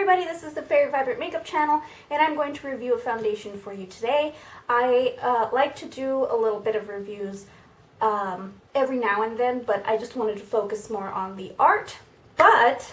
everybody, this is the Fairy Vibrant Makeup channel, and I'm going to review a foundation for you today. I like to do a little bit of reviews every now and then, but I just wanted to focus more on the art. But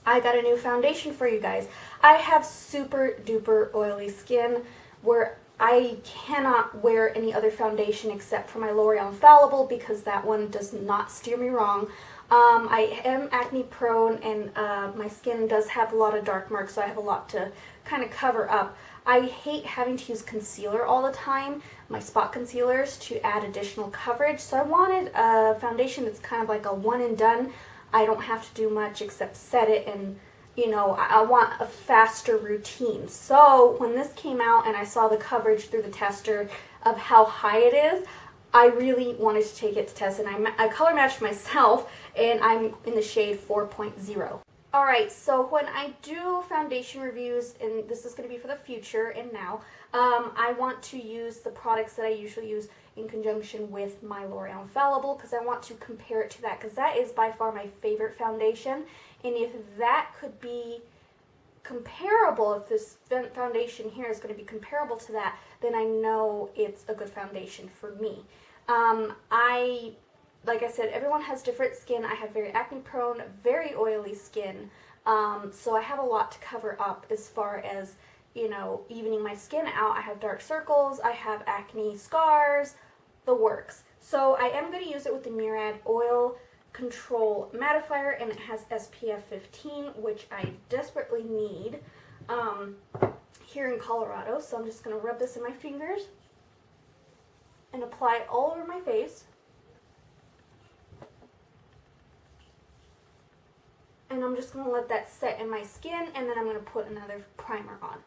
I got a new foundation for you guys. I have super duper oily skin where I cannot wear any other foundation except for my L'Oreal Infallible because that one does not steer me wrong. I am acne prone and my skin does have a lot of dark marks, so I have a lot to kind of cover up. I hate having to use concealer all the time, my spot concealers, to add additional coverage. So I wanted a foundation that's kind of like a one and done. I don't have to do much except set it, and you know, I want a faster routine. So when this came out and I saw the coverage through the tester of how high it is, I really wanted to take it to test, and I color matched myself, and I'm in the shade 4.0. Alright, so when I do foundation reviews, and this is going to be for the future and now, I want to use the products that I usually use in conjunction with my L'Oreal Infallible because I want to compare it to that, because that is by far my favorite foundation. And if that could be comparable, if this foundation here is going to be comparable to that, then I know it's a good foundation for me. Like I said, everyone has different skin. I have very acne prone, very oily skin, so I have a lot to cover up as far as, you know, evening my skin out. I have dark circles, I have acne scars, the works. So I am going to use it with the Murad Oil Control Mattifier, and it has SPF 15, which I desperately need here in Colorado. So I'm just going to rub this in my fingers and apply it all over my face. And I'm just going to let that set in my skin, and then I'm going to put another primer on.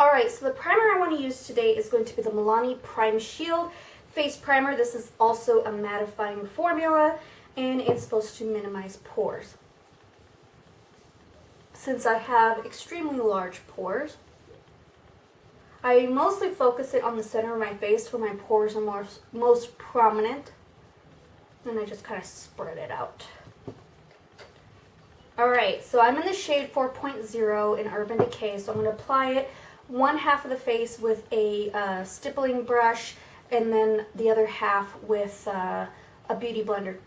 Alright, so the primer I want to use today is going to be the Milani Prime Shield Face Primer. This is also a mattifying formula, and it's supposed to minimize pores. Since I have extremely large pores, I mostly focus it on the center of my face where my pores are most prominent, and I just kind of spread it out. Alright, so I'm in the shade 4.0 in Urban Decay, so I'm going to apply it one half of the face with a stippling brush, and then the other half with a beauty blender.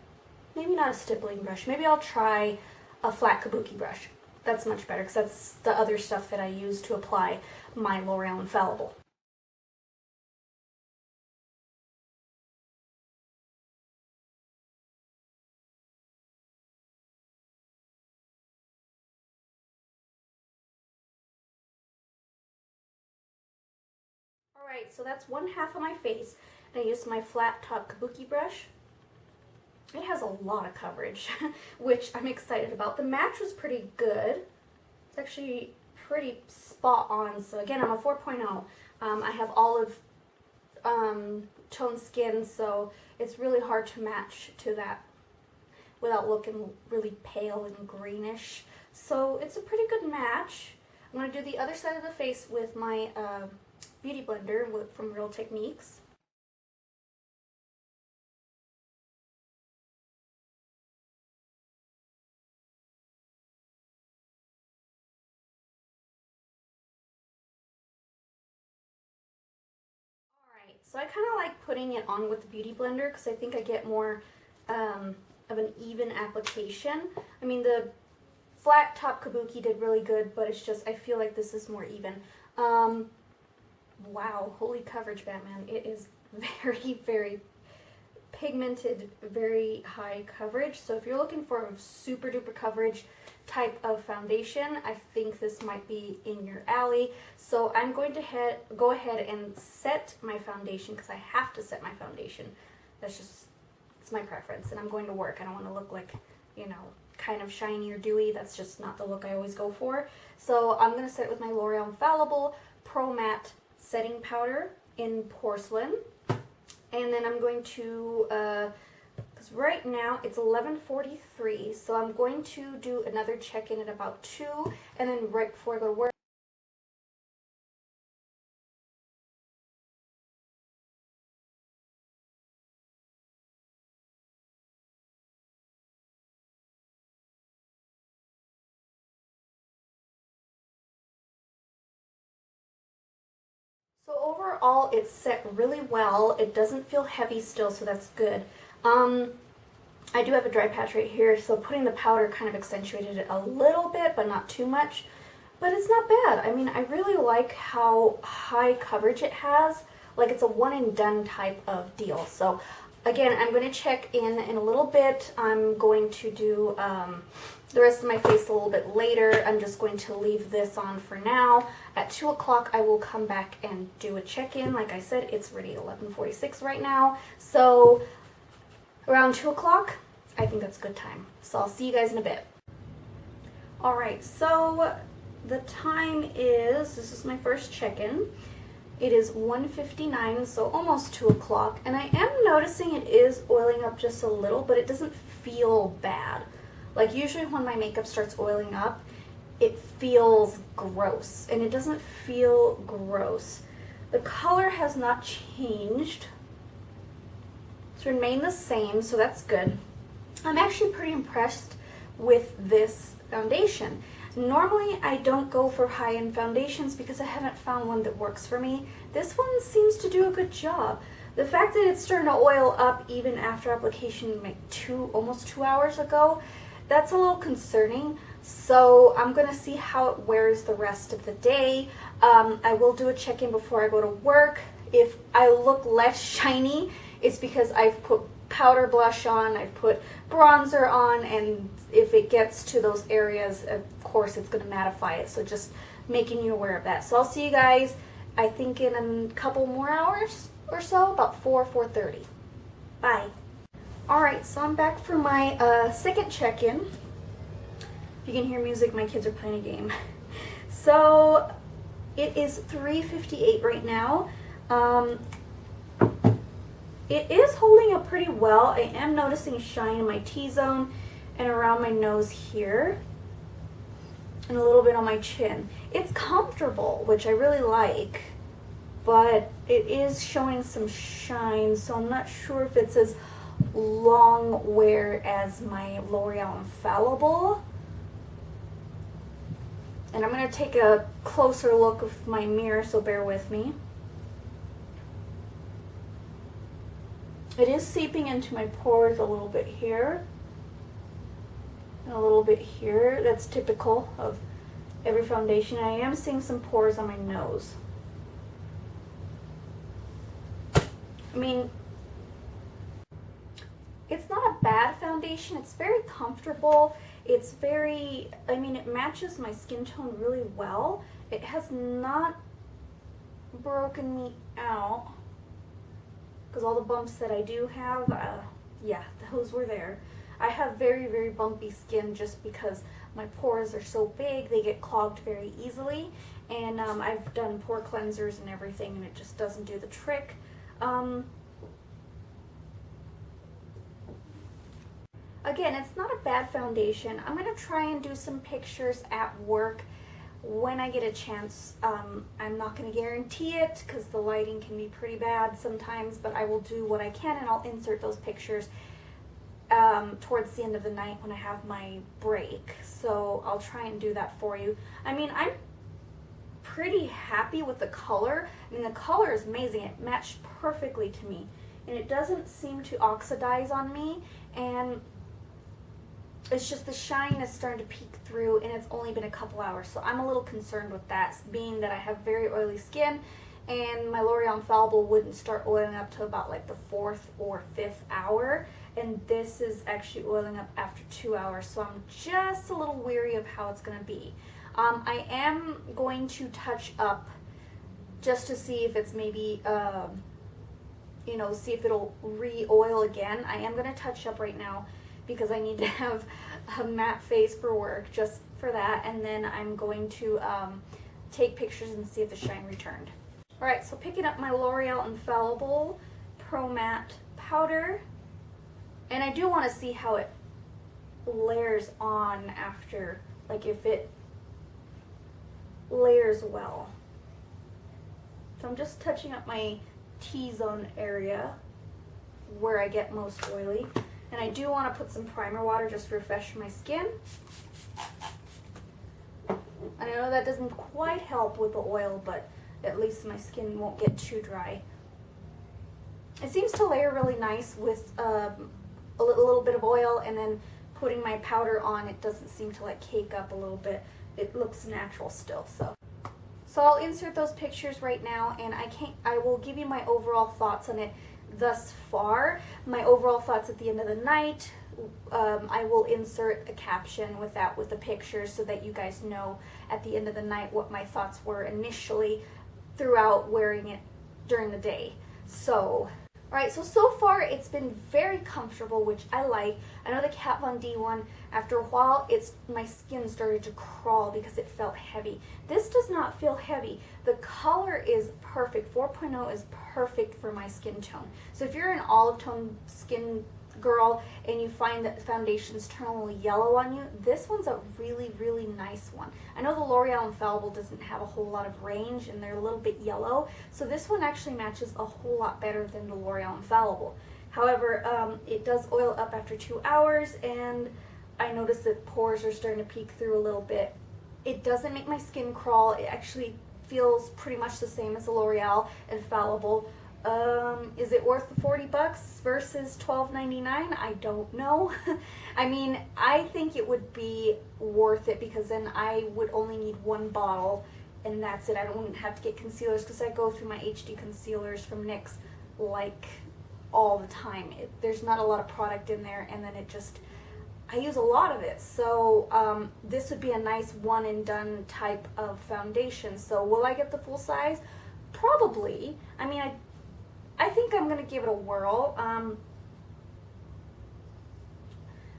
Maybe not a stippling brush, maybe I'll try a flat kabuki brush. That's much better because that's the other stuff that I use to apply my L'Oreal Infallible. Alright, so that's one half of my face, and I used my flat top kabuki brush. It has a lot of coverage, which I'm excited about. The match was pretty good. It's actually pretty spot on. So again, I'm a 4.0. I have olive tone skin, so it's really hard to match to that without looking really pale and greenish. So it's a pretty good match. I'm going to do the other side of the face with my beauty blender from Real Techniques. Alright, so I kind of like putting it on with the beauty blender because I think I get more of an even application. I mean, the flat top kabuki did really good, but it's just, I feel like this is more even. Wow, holy coverage, Batman. It is very, very pigmented, very high coverage. So if you're looking for a super duper coverage type of foundation, I think this might be in your alley. So I'm going to go ahead and set my foundation because I have to set my foundation. That's just, it's my preference, and I'm going to work. I don't want to look like, you know, kind of shiny or dewy. That's just not the look I always go for. So I'm going to set it with my L'Oreal Infallible Pro Matte Setting Powder in Porcelain. And then I'm going to, because right now it's 11:43, so I'm going to do another check-in at about 2, and then right before I go to work, So overall, it's set really well. It doesn't feel heavy still, so that's good. I do have a dry patch right here, so putting the powder kind of accentuated it a little bit, but not too much. But it's not bad. I mean, I really like how high coverage it has. Like, it's a one and done type of deal. So again, I'm going to check in a little bit. I'm going to do the rest of my face a little bit later. I'm just going to leave this on for now. At 2 o'clock, I will come back and do a check-in. Like I said, it's already 11:46 right now. So around 2 o'clock, I think that's a good time. So I'll see you guys in a bit. Alright, so the time is, this is my first check-in. It is 1:59, so almost 2 o'clock. And I am noticing it is oiling up just a little, but it doesn't feel bad. Like, usually when my makeup starts oiling up, it feels gross. And it doesn't feel gross. The color has not changed. It's remained the same, so that's good. I'm actually pretty impressed with this foundation. Normally, I don't go for high-end foundations because I haven't found one that works for me. This one seems to do a good job. The fact that it's starting to oil up even after application like almost 2 hours ago, that's a little concerning. So I'm going to see how it wears the rest of the day. I will do a check-in before I go to work. If I look less shiny, it's because I've put powder blush on, I've put bronzer on, and if it gets to those areas, of course it's going to mattify it. So just making you aware of that. So I'll see you guys, I think, in a couple more hours or so, about 4:30. Bye. Alright, so I'm back for my second check-in. If you can hear music, my kids are playing a game. So it is 3:58 right now. It is holding up pretty well. I am noticing a shine in my T-zone and around my nose here. And a little bit on my chin. It's comfortable, which I really like. But it is showing some shine, so I'm not sure if it's as long wear as my L'Oreal Infallible. And I'm going to take a closer look of my mirror, so bear with me. It is seeping into my pores a little bit here and a little bit here. That's typical of every foundation. I am seeing some pores on my nose. I mean, it's not a bad foundation. It's very comfortable. It's very, I mean, it matches my skin tone really well. It has not broken me out. Because all the bumps that I do have, yeah, those were there. I have very, very bumpy skin just because my pores are so big, they get clogged very easily. And I've done pore cleansers and everything, and it just doesn't do the trick. Again, it's not a bad foundation. I'm going to try and do some pictures at work when I get a chance. I'm not going to guarantee it because the lighting can be pretty bad sometimes, but I will do what I can, and I'll insert those pictures towards the end of the night when I have my break. So I'll try and do that for you. I mean, I'm pretty happy with the color. I mean, the color is amazing. It matched perfectly to me, and it doesn't seem to oxidize on me, and it's just the shine is starting to peek through, and it's only been a couple hours, so I'm a little concerned with that, being that I have very oily skin, and my L'Oreal Infallible wouldn't start oiling up to about like the 4th or 5th hour, and this is actually oiling up after 2 hours, so I'm just a little weary of how it's going to be. I am going to touch up just to see if it's maybe, you know, see if it'll re-oil again. I am going to touch up right now, because I need to have a matte face for work, just for that, and then I'm going to take pictures and see if the shine returned. Alright, so picking up my L'Oreal Infallible Pro Matte Powder, and I do want to see how it layers on after, like if it layers well. So I'm just touching up my T-zone area where I get most oily. And I do want to put some primer water just to refresh my skin. And I know that doesn't quite help with the oil, but at least my skin won't get too dry. It seems to layer really nice with a little bit of oil, and then putting my powder on, it doesn't seem to like cake up a little bit. It looks natural still. So I'll insert those pictures right now, and I will give you my overall thoughts on it thus far. My overall thoughts at the end of the night. I will insert a caption with the pictures so that you guys know at the end of the night what my thoughts were initially throughout wearing it during the day. So, alright, so far it's been very comfortable, which I like. I know the Kat Von D one, after a while, my skin started to crawl because it felt heavy. This does not feel heavy. The color is perfect. 4.0 is perfect for my skin tone. So if you're an olive tone skin girl and you find that the foundations turn a little yellow on you, this one's a really, really nice one. I know the L'Oreal Infallible doesn't have a whole lot of range and they're a little bit yellow, so this one actually matches a whole lot better than the L'Oreal Infallible. However, it does oil up after 2 hours, and I noticed that pores are starting to peek through a little bit. It doesn't make my skin crawl. It actually feels pretty much the same as the L'Oreal Infallible. Is it worth the $40 versus $12.99? I don't know. I mean, I think it would be worth it because then I would only need one bottle and that's it. I don't have to get concealers because I go through my HD concealers from NYX like all the time. There's not a lot of product in there, and then I use a lot of it. So this would be a nice one and done type of foundation. So will I get the full size? Probably. I mean, I think I'm going to give it a whirl.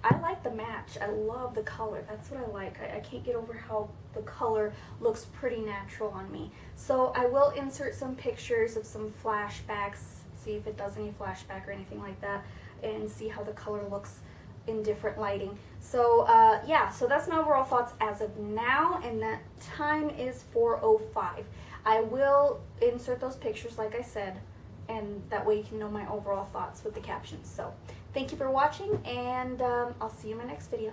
I like the match. I love the color. That's what I like. I can't get over how the color looks pretty natural on me. So I will insert some pictures of some flashbacks, see if it does any flashback or anything like that, and see how the color looks in different lighting. So yeah, so that's my overall thoughts as of now, and that time is 4:05. I will insert those pictures like I said, and that way you can know my overall thoughts with the captions. So thank you for watching, and I'll see you in my next video.